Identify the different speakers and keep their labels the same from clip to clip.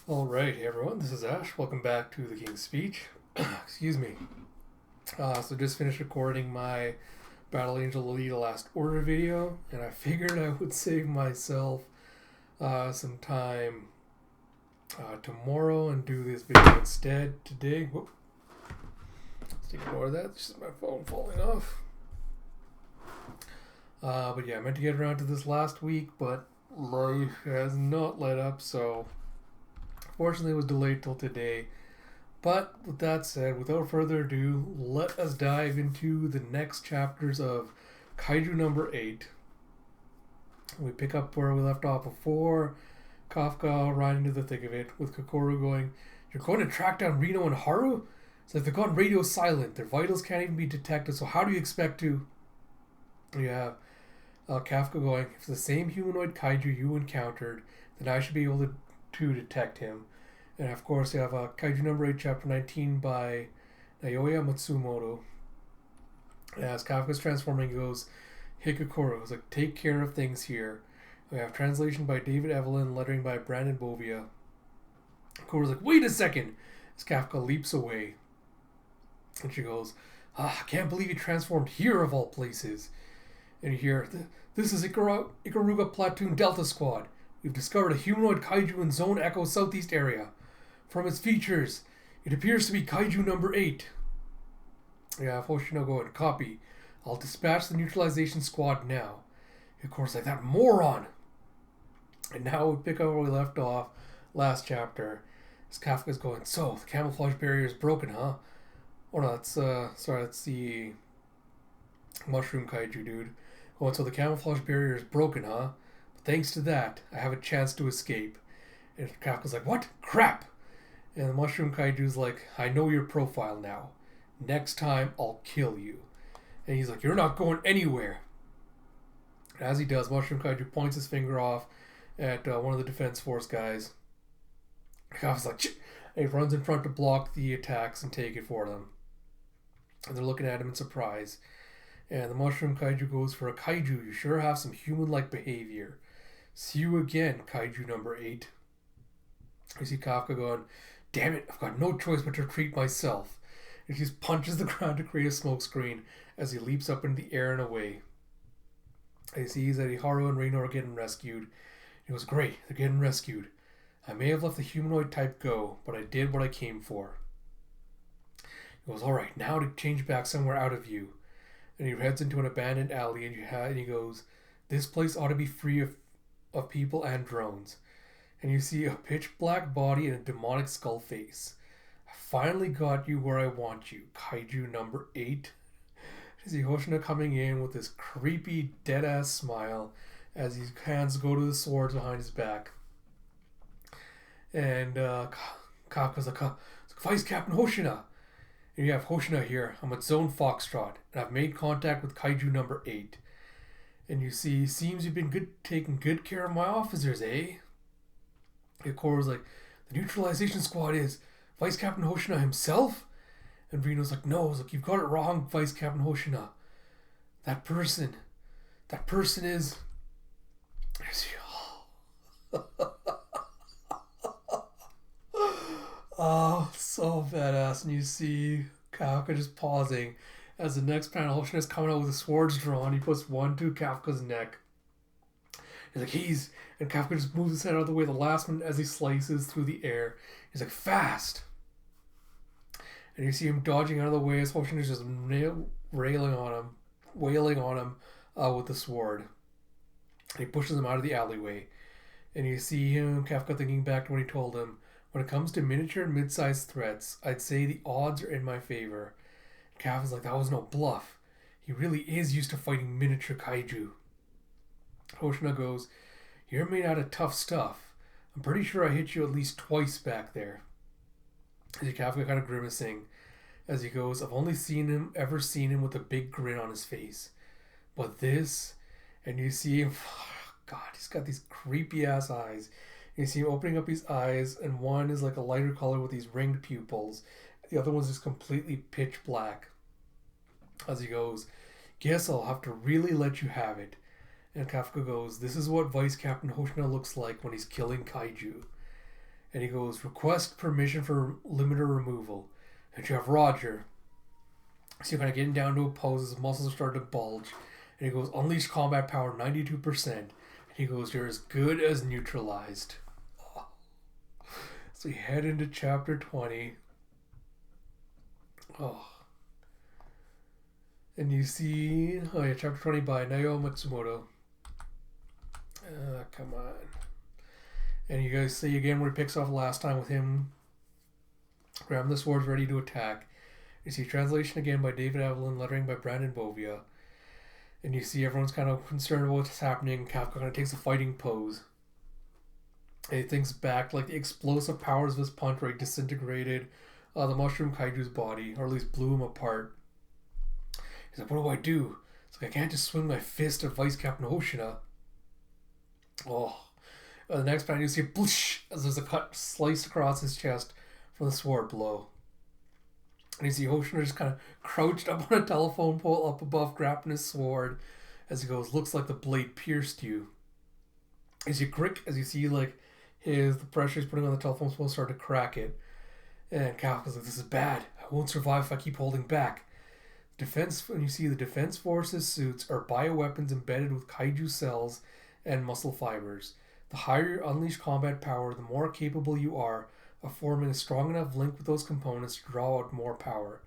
Speaker 1: Alright, hey everyone, this is Ash. Welcome back to the King's Speech. Excuse me. So just finished recording my Battle Angel Alita Last Order video, and I figured I would save myself some time tomorrow and do this video instead today. Whoop. Let's ignore that. This is my phone falling off. But yeah, I meant to get around to this last week, but life has not let up, so fortunately it was delayed till today. But with that said, without further ado, let us dive into the next chapters of Kaiju number 8. We pick up where we left off before. Kafka riding into the thick of it, with Kokoro going, "You're going to track down Reno and Haru? It's like they've gone radio silent. Their vitals can't even be detected, so how do you expect to..." You have Kafka going, "If it's the same humanoid kaiju you encountered, then I should be able to detect him." And of course, you have Kaiju number 8, chapter 19 by Naoya Matsumoto. As Kafka's transforming, he goes, "Hey Kokoro," he's like, "take care of things here." We have translation by David Evelyn, lettering by Brandon Bovia. Kokoro's like, "Wait a second!" As Kafka leaps away. And she goes, "I can't believe you transformed here of all places." And you hear, "This is Ikaruga Platoon Delta Squad. We've discovered a humanoid kaiju in Zone Echo Southeast area. From its features, it appears to be Kaiju number 8. Yeah, Hoshino going, "Copy. I'll dispatch the neutralization squad now." Of course, like that moron. And now we pick up where we left off last chapter. As Kafka's going, "So, the camouflage barrier is broken, huh?" Oh no, that's the mushroom kaiju dude. "Oh, so the camouflage barrier is broken, huh? But thanks to that, I have a chance to escape." And Kafka's like, "What? Crap!" And the mushroom kaiju's like, "I know your profile now. Next time, I'll kill you." And he's like, "You're not going anywhere." And as he does, mushroom kaiju points his finger off at one of the defense force guys. Kafka's like, "Shit!" And he runs in front to block the attacks and take it for them. And they're looking at him in surprise. And the mushroom kaiju goes, "For a kaiju, you sure have some human-like behavior. See you again, Kaiju number 8. You see Kafka going, "Damn it, I've got no choice but to retreat myself." And he just punches the ground to create a smoke screen as he leaps up into the air and away. And he sees that Haru and Reno are getting rescued. He goes, "Great, they're getting rescued. I may have let the humanoid type go, but I did what I came for." He goes, "Alright, now to change back somewhere out of view." And he heads into an abandoned alley and he goes, "This place ought to be free of people and drones." And you see a pitch black body and a demonic skull face. "I finally got you where I want you, Kaiju number 8. You see Hoshina coming in with this creepy dead ass smile as his hands go to the swords behind his back. And Kafka's like, "Vice Captain Hoshina." And you have Hoshina here. "I'm at Zone Foxtrot, and I've made contact with Kaiju number 8. And you see, seems you've been taking good care of my officers, eh?" And Koro's like, "The neutralization squad is Vice Captain Hoshina himself?" And Reno's like, "No, look, you've got it wrong, Vice Captain Hoshina. That person is..." Oh, so badass. And you see Kafka just pausing as the next panel, Hoshina's coming out with his swords drawn. He puts one to Kafka's neck. He's like, and Kafka just moves his head out of the way the last minute as he slices through the air. He's like, "Fast!" And you see him dodging out of the way as Hoshina is just wailing on him with the sword. And he pushes him out of the alleyway. And you see him, Kafka, thinking back to what he told him. "When it comes to miniature and mid-sized threats, I'd say the odds are in my favor." And Kafka's like, "That was no bluff. He really is used to fighting miniature kaiju." Hoshina goes, "You're made out of tough stuff. I'm pretty sure I hit you at least twice back there." And Kafka kind of grimacing as he goes, "I've only ever seen him with a big grin on his face. But this..." And you see him, God, he's got these creepy ass eyes. You see him opening up his eyes, and one is like a lighter color with these ringed pupils. The other one's just completely pitch black. As he goes, "Guess I'll have to really let you have it." And Kafka goes, "This is what Vice Captain Hoshina looks like when he's killing kaiju." And he goes, request permission for limiter removal. And you have Roger. So you're kind of getting down to a pose. His muscles are starting to bulge. And he goes, unleash combat power 92%. And he goes, you're as good as neutralized. Oh. So you head into chapter 20. Oh. And you see, chapter 20 by Naoya Matsumoto. Come on. And you guys see again where he picks off last time with him grabbing the swords ready to attack. You see translation again by David Evelyn, lettering by Brandon Bovia. And you see everyone's kind of concerned about what's happening. Kafka kind of takes a fighting pose. And he thinks back like the explosive powers of his punch where he disintegrated the mushroom kaiju's body, or at least blew him apart. He's like, what do I do? It's like, I can't just swing my fist at Vice Captain Hoshina. Oh. The next panel you see a bloosh as there's a cut sliced across his chest from the sword blow. And you see Hoshina just kind of crouched up on a telephone pole up above, grabbing his sword as he goes, looks like the blade pierced you. As you see like the pressure he's putting on the telephone pole start to crack it. And Kafka's like, this is bad. I won't survive if I keep holding back. When you see the Defense Forces suits are bioweapons embedded with kaiju cells and muscle fibers. The higher your unleashed combat power, the more capable you are of forming a strong enough link with those components to draw out more power.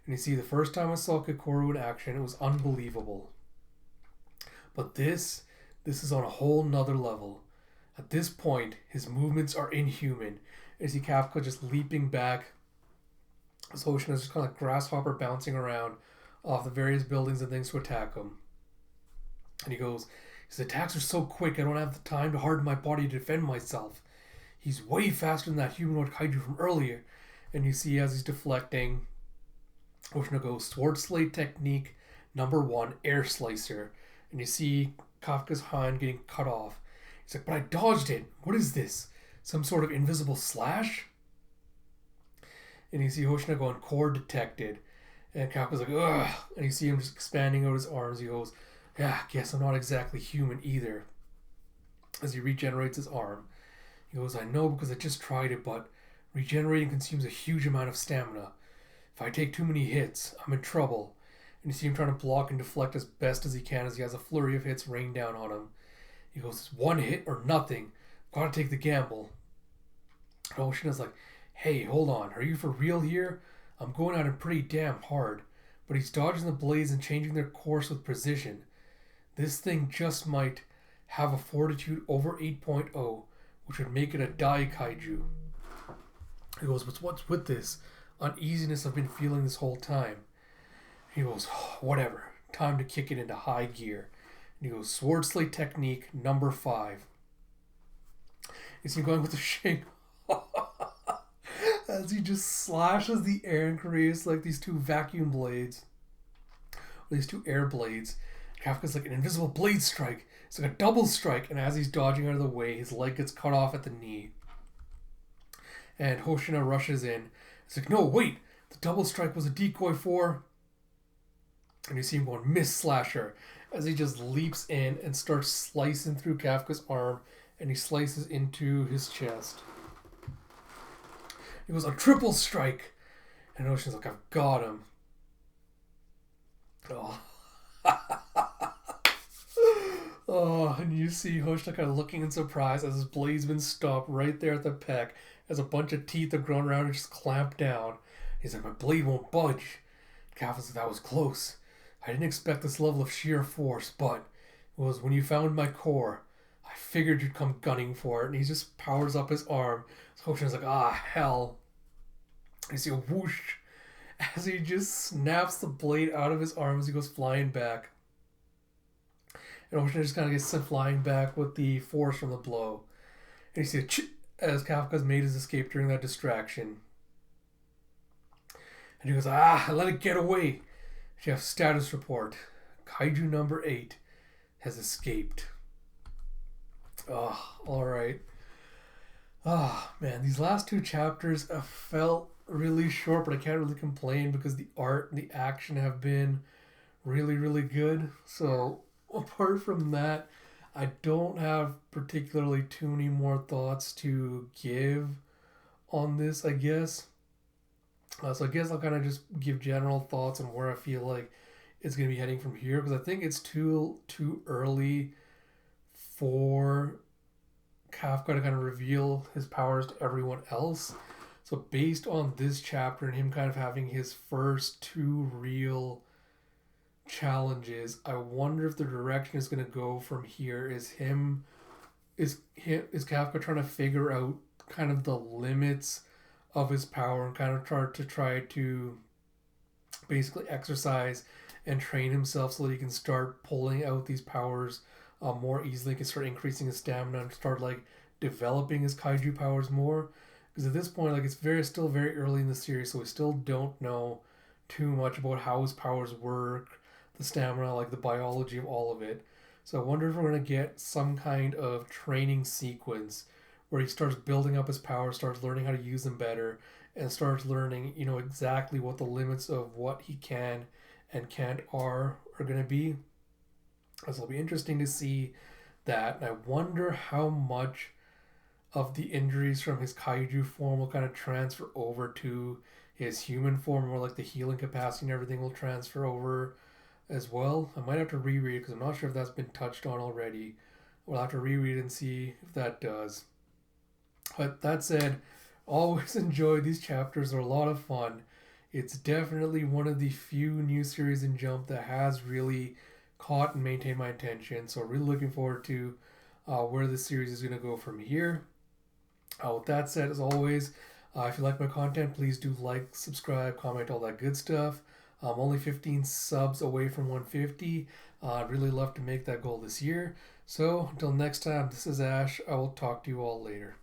Speaker 1: And you see, the first time I saw Kikoru in action, it was unbelievable. But this is on a whole nother level. At this point, his movements are inhuman. You see Kafka just leaping back. His Hoshina is just kind of like grasshopper bouncing around off the various buildings and things to attack him. And he goes, his attacks are so quick, I don't have the time to harden my body to defend myself. He's way faster than that humanoid kaiju from earlier. And you see as he's deflecting, Hoshina goes, sword slate technique number 1, air slicer. And you see Kafka's hand getting cut off. He's like, but I dodged it. What is this? Some sort of invisible slash? And you see Hoshina going, core detected. And Kafka's like, ugh. And you see him just expanding out his arms. He goes, yeah, guess I'm not exactly human either. As he regenerates his arm. He goes, I know because I just tried it, but regenerating consumes a huge amount of stamina. If I take too many hits, I'm in trouble. And you see him trying to block and deflect as best as he can as he has a flurry of hits rain down on him. He goes, it's one hit or nothing. Gotta take the gamble. And Hoshina's like, hey, hold on. Are you for real here? I'm going at him pretty damn hard. But he's dodging the blades and changing their course with precision. This thing just might have a fortitude over 8.0, which would make it a Dai Kaiju. He goes, but what's with this uneasiness I've been feeling this whole time? He goes, oh, whatever. Time to kick it into high gear. And he goes, sword slate technique number 5. Is he going with the shape? As he just slashes the air and creates like these two vacuum blades. These two air blades. Kafka's like an invisible blade strike. It's like a double strike. And as he's dodging out of the way, his leg gets cut off at the knee. And Hoshina rushes in. It's like, no, wait. The double strike was a decoy for... And you see him going, miss slasher. As he just leaps in and starts slicing through Kafka's arm. And he slices into his chest. He goes, a triple strike. And Ocean's like, I've got him. Oh. Oh, and you see Hoshina kind of looking in surprise as his blade's been stopped right there at the pec. As a bunch of teeth have grown around and just clamped down. He's like, my blade won't budge. Kafka's like, that was close. I didn't expect this level of sheer force, but it was when you found my core. I figured you'd come gunning for it. And he just powers up his arm. So Hoshina's like, ah, hell. You see a whoosh as he just snaps the blade out of his arm as he goes flying back. And Hoshina just kind of gets sent flying back with the force from the blow. And you see a ch as Kafka's made his escape during that distraction. And he goes, let it get away. You have status report. Kaiju number 8 has escaped. Oh, alright. Oh, man, these last 2 chapters have felt really short, but I can't really complain because the art and the action have been really, really good. So, apart from that, I don't have particularly too many more thoughts to give on this, I guess. So I guess I'll kind of just give general thoughts on where I feel like it's going to be heading from here, because I think it's too early for Kafka to kind of reveal his powers to everyone else. So based on this chapter and him kind of having his first two real challenges, I wonder if the direction is going to go from here is Kafka trying to figure out kind of the limits of his power and kind of try to basically exercise and train himself so that he can start pulling out these powers more easily, can start increasing his stamina and start like developing his kaiju powers more. Because at this point, like, it's still very early in the series, so we still don't know too much about how his powers work, the stamina, like the biology of all of it. So I wonder if we're going to get some kind of training sequence where he starts building up his powers, starts learning how to use them better, and starts learning, exactly what the limits of what he can and can't are going to be. So it'll be interesting to see that. And I wonder how much of the injuries from his kaiju form will kind of transfer over to his human form, where like the healing capacity and everything will transfer over as well. I might have to reread because I'm not sure if that's been touched on already. We'll have to reread and see if that does. But that said, always enjoy these chapters. They're a lot of fun. It's definitely one of the few new series in Jump that has really caught and maintained my attention. So really looking forward to where this series is going to go from here. With that said, as always, if you like my content, please do like, subscribe, comment, all that good stuff. I'm only 15 subs away from 150. I'd really love to make that goal this year. So until next time, this is Ash. I will talk to you all later.